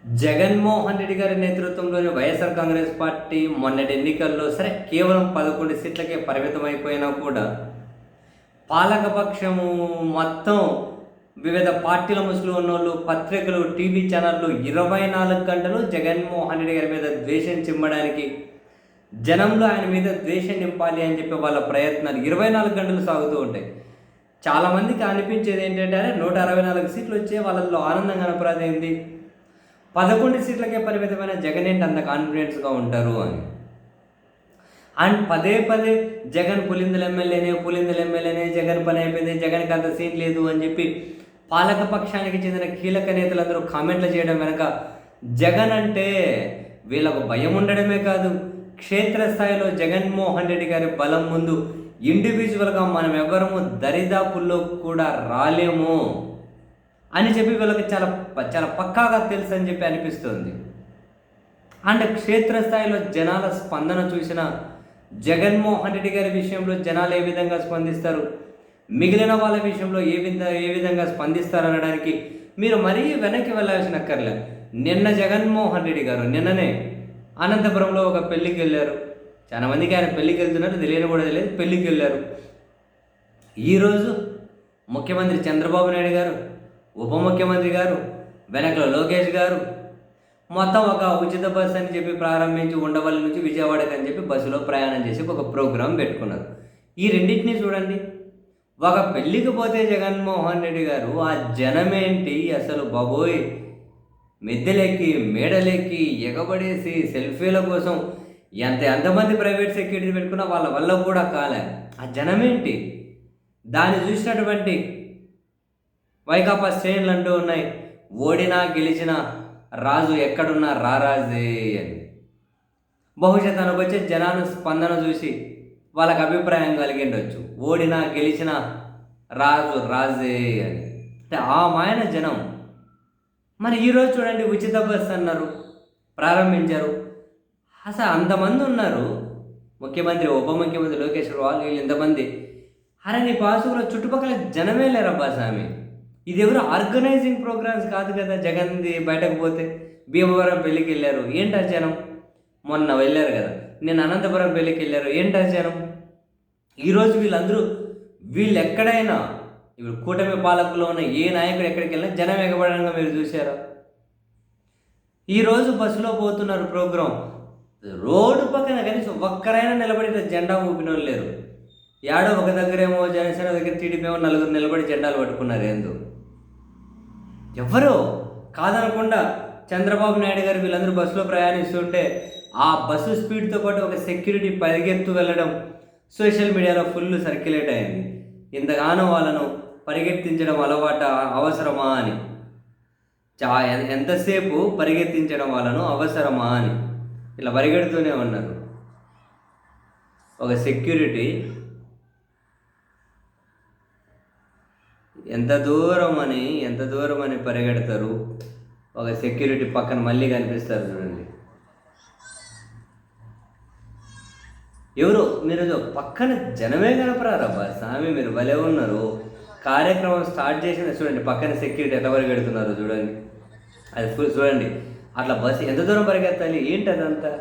జగన్మోహన్ రెడ్డి గారి నేతృత్వంలోని వైఎస్ఆర్ కాంగ్రెస్ పార్టీ మొన్నటి ఎన్నికల్లో కేవలం 11 సీట్లకే పరిమితమైపోయినా కూడా పాలకపక్షము మొత్తం వివిధ పార్టీల ముసుగులో ఉన్నోళ్ళు, పత్రికలు, టీవీ ఛానళ్ళు 24 గంటలు జగన్మోహన్ రెడ్డి గారి మీద ద్వేషం చిమ్మడానికి, జనంలో ఆయన మీద ద్వేషం నింపాలి అని చెప్పి వాళ్ళ ప్రయత్నాలు 24 గంటలు సాగుతూ ఉంటాయి. చాలామందికి అనిపించేది ఏంటంటే 164 సీట్లు వచ్చే వాళ్ళల్లో ఆనందంగా కనపడేది 11 సీట్లకే పరిమితమైన జగన్ ఏంటి అంత కాన్ఫిడెన్స్గా ఉంటారు అని. అండ్ పదే పదే జగన్ పులిందల ఎమ్మెల్యేనే జగన్ పని అయిపోయింది, జగన్కి అంత సీన్ లేదు అని చెప్పి పాలక పక్షానికి చెందిన కీలక నేతలందరూ కామెంట్లు చేయడం వెనక జగన్ అంటే వీళ్ళకు భయం ఉండడమే కాదు, క్షేత్రస్థాయిలో జగన్మోహన్ రెడ్డి గారి బలం ముందు ఇండివిజువల్గా మనం ఎవరము దరిదాపుల్లో కూడా రాలేము అని చెప్పి వీళ్ళకి చాలా చాలా పక్కాగా తెలుసు అని చెప్పి అనిపిస్తుంది. అండ్ క్షేత్రస్థాయిలో జనాల స్పందన చూసిన జగన్మోహన్ రెడ్డి గారి విషయంలో జనాలు ఏ విధంగా స్పందిస్తారు, మిగిలిన వాళ్ళ విషయంలో ఏ విధంగా స్పందిస్తారు అనడానికి మీరు మరీ వెనక్కి వెళ్ళాల్సిన అక్కర్లే. నిన్న జగన్మోహన్ రెడ్డి గారు నిన్ననే అనంతపురంలో ఒక పెళ్ళికి వెళ్ళారు. చాలా మందికి ఆయన పెళ్ళికి వెళ్తున్నారు, తెలియని కూడా తెలియదు, పెళ్ళికి వెళ్ళారు. ఈరోజు ముఖ్యమంత్రి చంద్రబాబు నాయుడు గారు, ఉప ముఖ్యమంత్రి గారు, వెనకలో లోకేష్ గారు మొత్తం ఒక ఉచిత బస్సు అని చెప్పి ప్రారంభించి ఉండవల్లి నుంచి విజయవాడకి అని చెప్పి బస్సులో ప్రయాణం చేసి ఒక ప్రోగ్రాం పెట్టుకున్నారు. ఈ రెండింటినీ చూడండి. ఒక పెళ్ళికి పోతే జగన్మోహన్ రెడ్డి గారు ఆ జనమేంటి అసలు బాబోయ్, మెద్దెలెక్కి మేడలెక్కి ఎగబడేసి సెల్ఫీల కోసం ఎంతమంది ప్రైవేట్ సెక్యూరిటీ పెట్టుకున్నా వాళ్ళ వల్ల కూడా కాలే. ఆ జనమేంటి, దాన్ని చూసినటువంటి వైకాపా శ్రేణులు అంటూ ఉన్నాయి, ఓడినా గెలిచినా రాజు ఎక్కడున్నా రారాజే అని. బహుశా తనకు వచ్చే జనాల స్పందన చూసి వాళ్ళకి అభిప్రాయం కలిగిండొచ్చు, ఓడినా గెలిచినా రాజు రాజే అని. అంటే ఆ మాయన జనం. మరి ఈరోజు చూడండి, ఉచిత బస్సు అన్నారు, ప్రారంభించారు. అసలు అంతమంది ఉన్నారు, ముఖ్యమంత్రి, ఉప ముఖ్యమంత్రి, లోకేష్ వాళ్ళు వీళ్ళు ఇంతమంది. అరే నీ పాసులో చుట్టుపక్కల జనమే లేరబ్బా స్వామి. ఇది ఎవరు ఆర్గనైజింగ్ ప్రోగ్రామ్స్ కాదు కదా. జగన్ది బయటకు పోతే భీమవరం పెళ్ళికి వెళ్ళారు, ఏంటా జనం. మొన్న వెళ్ళారు కదా, నేను అనంతపురం పెళ్ళికి వెళ్ళారు, ఏంటా జనం. ఈరోజు వీళ్ళు ఎక్కడైనా ఇప్పుడు కూటమి పాలకులో ఉన్న ఏ నాయకుడు ఎక్కడికి వెళ్ళినా జనం ఎగబడంగా మీరు చూసారా. ఈరోజు బస్సులో పోతున్నారు ప్రోగ్రాం, రోడ్డు పక్కన కనీసం ఒక్కరైనా నిలబడి జెండా ఊపిన వాళ్ళు లేరు. యాడో ఒక దగ్గరేమో జనసేన దగ్గర టీడీపీ ఏమో నలుగురు నిలబడి జెండాలు పట్టుకున్నారు. ఏందో ఎవరో కాదనకుండా చంద్రబాబు నాయుడు గారు వీళ్ళందరూ బస్సులో ప్రయాణిస్తుంటే ఆ బస్సు స్పీడ్తో పాటు ఒక సెక్యూరిటీ పరిగెత్తు వెళ్ళడం సోషల్ మీడియాలో ఫుల్ సర్క్యులేట్ అయింది. ఇంతగానో వాళ్ళను పరిగెత్తించడం అలవాటు అవసరమా అని, ఎంతసేపు పరిగెత్తించడం వాళ్ళను అవసరమా అని ఇలా పరిగెడుతూనే ఉన్నారు. ఒక సెక్యూరిటీ ఎంత దూరం అని పరిగెడతారు. ఒక సెక్యూరిటీ పక్కన మళ్ళీ కనిపిస్తారు చూడండి. ఎవరు మీరు పక్కన జనమే కనపరారబ్బా స్వామి, మీరు భలే ఉన్నారు. కార్యక్రమం స్టార్ట్ చేసిన చూడండి, పక్కన సెక్యూరిటీ ఎంత పరిగెడుతున్నారు చూడండి. అది ఫుల్ చూడండి. అట్లా బస్సు ఎంత దూరం పరిగెత్తాలి ఏంటి అదంతా.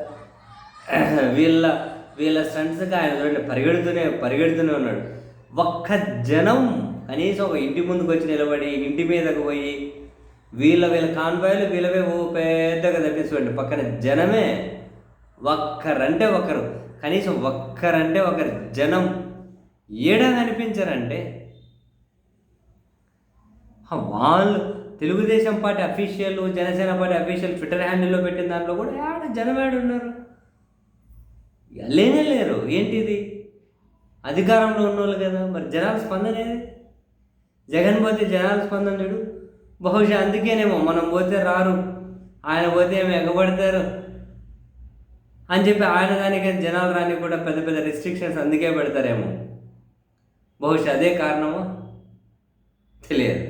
వీళ్ళ స్టంట్స్గా ఆయన చూడండి పరిగెడుతూనే ఉన్నాడు. ఒక్క జనం కనీసం ఒక ఇంటి ముందుకు వచ్చి నిలబడి ఇంటి మీదకు పోయి వీళ్ళ కాన్వాయ్లు వీళ్ళవే పెద్దగా తప్పించుకోండి. పక్కన జనమే కనీసం ఒకరు జనం ఏడా కనిపించారంటే వాళ్ళు Telugu Desam party official, Janasena party official Twitter హ్యాండిల్లో పెట్టిన దాంట్లో కూడా జనం ఉన్నారు, లేరు. ఏంటిది, అధికారంలో ఉన్నోళ్ళు కదా. మరి జనాల స్పందన ఏది? జగన్ పోతే జనాల స్పందన లేడు. బహుశా అందుకేనేమో మనం పోతే రారు, ఆయన పోతే ఏమో ఎగబడతారు అని చెప్పి ఆయన దానికి జనాలు రాని కూడా పెద్ద పెద్ద రిస్ట్రిక్షన్స్ అందుకే పెడతారేమో. బహుశా అదే కారణమో తెలియదు.